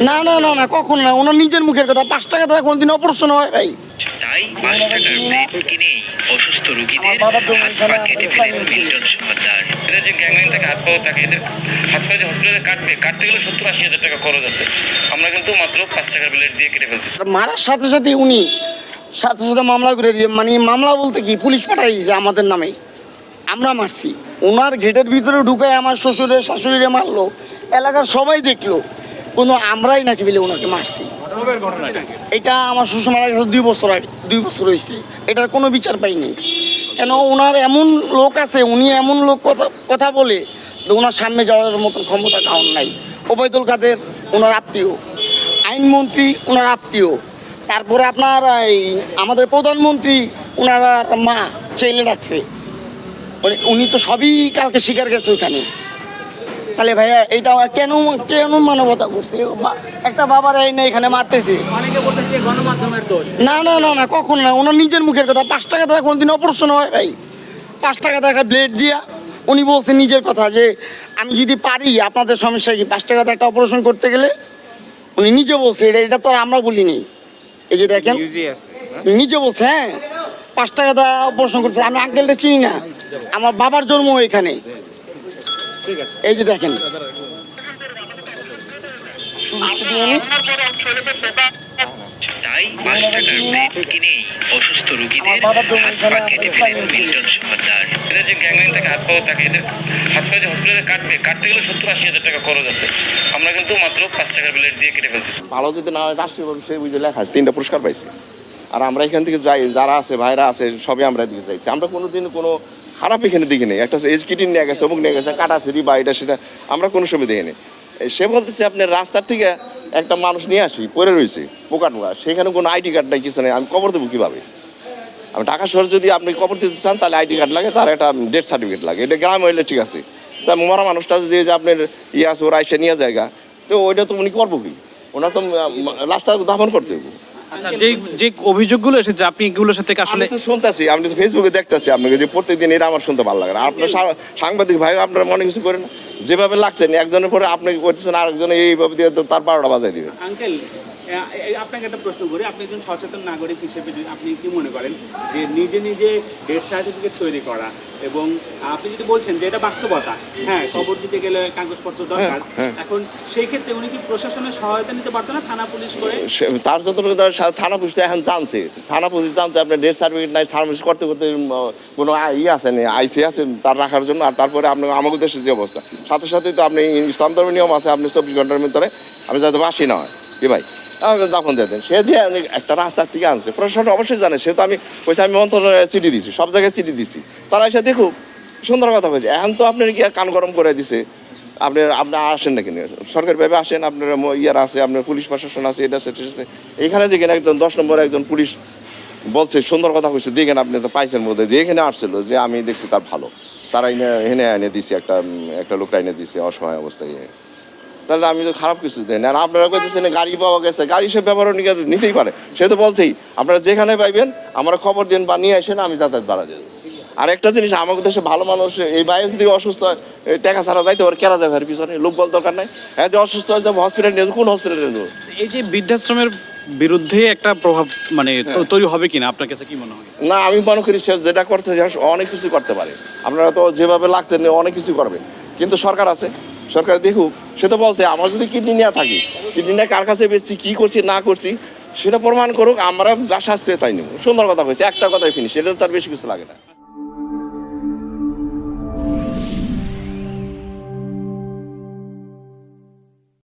না না না না, কখন না, ওনার নিজের মুখের কথা। 5 টাকা দিয়ে কোনদিন অপারেশন হয় ভাই? তাই 5 টাকার ব্লেড কিনে অসুস্থ রোগীদের হাত পা কেটে ফেলেন মিল্টন সমাদ্দার। এদের যে গ্যাংলাইন থাকে, হাত পাও থাকে, এদের হাত পা যে হসপিটালে কাটতে গেলে 70-80 হাজার টাকা খরচ আছে। আমরা কিন্তু মাত্র 5 টাকার ব্লেড দিয়ে কেটে ফেলতেছি। মারার সাথে সাথে উনি সাথে সাথে মামলা করে দিয়ে, মানে মামলা বলতে কি, পুলিশ পাঠাই দিয়েছে আমাদের নামে। আমরা মারছি, ওনার গেটের ভিতরে ঢুকায় আমার শ্বশুরের শাশুড়িরে মারলো, এলাকার সবাই দেখলো, কোনো আমরাই নাকি বলে ওনাকে মারছি। এটা আমার শ্বশুর মারা গেছে 2 বছর আগে, 2 বছর হয়েছে, এটার কোনো বিচার পাইনি। কেন ওনার এমন লোক আছে, উনি এমন লোক কথা বলে যে ওনার সামনে যাওয়ার মতন ক্ষমতা কারণ নাই। ওবায়দুল কাদের ওনার আত্মীয়, আইনমন্ত্রী ওনার আত্মীয়, তারপরে আপনার এই আমাদের প্রধানমন্ত্রী ওনার মা ছেলে ডাকছে, উনি তো সবই কালকে স্বীকার গেছে ওইখানে। তাহলে ভাইয়া এটা কেন কেন মানবতা করছে? একটা বাবার এই না এখানে মারতেছে। না না না না, কখন না, ওনার নিজের মুখের কথা। 5 টাকা দিয়ে কোনদিন অপারেশন হয় ভাই? 5 টাকা দিয়ে একটা ব্লেড দিয়া উনি বলছে নিজের কথা যে আমি যদি পারি, আপনাদের সমস্যা কি 5 টাকা দিয়ে একটা অপারেশন করতে গেলে? উনি নিজে বলছে, এটা তো আর আমরা বলিনি। এই যে দেখেন নিজে বলছে, হ্যাঁ 5 টাকা দিয়ে অপারেশন করতে। আমি আঙ্কেলটা চিনি না, আমার বাবার জন্ম এখানে। এই যে দেখেন, তাই 5 টাকার ব্লেড কিনে অসুস্থ রোগীদের হাত পা কেটে ফেলেন মিল্টন সমাদ্দার। এদের যে গ্যাংলাইন থাকে, হাত পাও থাকে, এদের হাত পা যে হসপিটালে কাটতে গেলে 70-80 হাজার টাকা খরচ আছে। আমরা কিন্তু মাত্র 5 টাকার ব্লেড দিয়ে কেটে ফেলতেছি। ভালো যদি না হয় রাষ্ট্রীয় সেই বুঝে লেখা আছে 3টা পুরস্কার পাইছে। আর আমরা এখান থেকে যাই, যারা আছে ভাইরা আছে সবই আমরা দিকে যাইছি। আমরা কোনোদিন কোনো খারাপ এখানে দেখি নেই। একটা এজকিটিন নিয়ে গেছে, অমুক নিয়ে গেছে, কাটাছিরি বা এটা সেটা আমরা কোনো সময় দেখি নেই। সে বলতেছে আপনার রাস্তার থেকে একটা মানুষ নিয়ে আসি পড়ে রয়েছে পোকা টোকা, সেখানে কোনো আইডি কার্ড নাই, কিছু নেই, আমি কবর দেবো কীভাবে? আমি ঢাকা শহর যদি আপনি কবর দিতে চান তাহলে আইডি কার্ড লাগে, তার একটা ডেথ সার্টিফিকেট লাগে। এটা গ্রাম হইলে ঠিক আছে, তা মরা মানুষটা যদি যে আপনার আছে ওরা এসে নিয়ে জায়গা, তো ওইটা তো উনি করবো কি? ওনার তো লাশটা দাফন করতে হবে। আচ্ছা, যে অভিযোগগুলো এসেছে আপনি এগুলোর সাথে আসলে শুনতেছি, আমি তো ফেসবুকে দেখতেছি আপনাকে যে প্রত্যেকদিন এটা আমার শুনতে ভালো লাগে না। আপনার সাংবাদিক ভাই আপনারা মনে কিছু করেন না, যেভাবে লাগছেন একজনের পরে আপনি করতেছেন আরেকজন এইভাবে দিয়ে তো তার 12টা বাজায় দিবেন। আঙ্কেল, আপনাকে একটা প্রশ্ন করি, আপনি একজন সচেতন নাগরিক হিসেবে আপনি কি মনে করেন যে নিজে নিজে ডেথ সার্টিফিকেট তৈরি করা, এবং আপনি যদি বলছেন যে এটা বাস্তবতা, হ্যাঁ কবর দিতে গেলে কাগজপত্র দরকার, এখন সেই ক্ষেত্রে উনি কি প্রশাসনের সহায়তা নিতে পারতো না, থানা পুলিশ করে? তার যত থানা পুলিশ তো এখন জানছে, থানা পুলিশ জানছে আপনার ডেথ সার্টিফিকেট নাই, থানা পুলিশ করতে করতে কোনো আছে না, আইসি আছে তার রাখার জন্য। আর তারপরে আপনার আমাদের দেশের যে অবস্থা, সাথে সাথে তো আপনি ইসলাম ধর্মের নিয়ম আছে, আপনি 24 ঘন্টার ভিতরে আমি যাতে বাসি না হয় কি ভাই দাফন দিয়ে দেন। সে দিয়ে একটা রাস্তার থেকে আনছে, প্রশাসন অবশ্যই জানে। সে তো আমি কইছি আমি মন্ত্রণালয়ে চিঠি দিছি, সব জায়গায় চিঠি দিছি, তারা এসে দেখুক, সুন্দর কথা কইছে। এখন তো আপনার কি কান গরম করে দিছে, আপনার আসেন না কিনে সরকারিভাবে আসেন, আপনার ইয়ার আছে, আপনার পুলিশ প্রশাসন আছে, এটা সেটা এইখানে দেখেন একজন 10 নম্বরে একজন পুলিশ বলছে, সুন্দর কথা কইছে, দেখেন আপনি তো পাইছেন মধ্যে যে এখানে আসছিল, যে আমি দেখছি তার ভালো, তারা এনে এনে দিছে, একটা লোকটা এনে দিছে অসহায় অবস্থায়। তাহলে আমি তো খারাপ কিছু দেন। আর আপনারা কইতেছেন গাড়ি পাওয়া গেছে, গাড়ি সে ব্যবহার নিতেই পারে, সে তো বলছেই আপনারা যেখানে পাইবেন আমরা খবর দেন বা নিয়ে আসেন, আমি যাতায়াত বাড়া দেবো। আর একটা জিনিস, আমাদের দেশে ভালো মানুষ এই বাইরে যদি অসুস্থ হয় টাকা ছাড়া যাইতে পারে, কেনা যাবে, আর পিছনে লোক বল দরকার নাই। হ্যাঁ যে অসুস্থ হয়ে যাবো হসপিটাল নিয়ে, কোন হসপিটালে নিয়ে যাবো? এই যে বৃদ্ধাশ্রমের বিরুদ্ধে একটা প্রভাব মানে তৈরি হবে কিনা আপনার কাছে কি মনে হয়? না, আমি মনে করি সে যেটা করতে অনেক কিছু করতে পারে। আপনারা তো যেভাবে লাগছেন অনেক কিছু করবেন, কিন্তু সরকার আছে, সরকার দেখুক। সে তো বলছে আমার যদি কিডনি নিয়ে থাকি, কিডনিটা কার কাছে বেচছি, কী করছি না করছি সেটা প্রমাণ করুক, আমরা যা শাস্তি তাই নেব। সুন্দর কথা কইছে, একটা কথাই ফিনিশ, এটা তার বেশি কিছু লাগে না।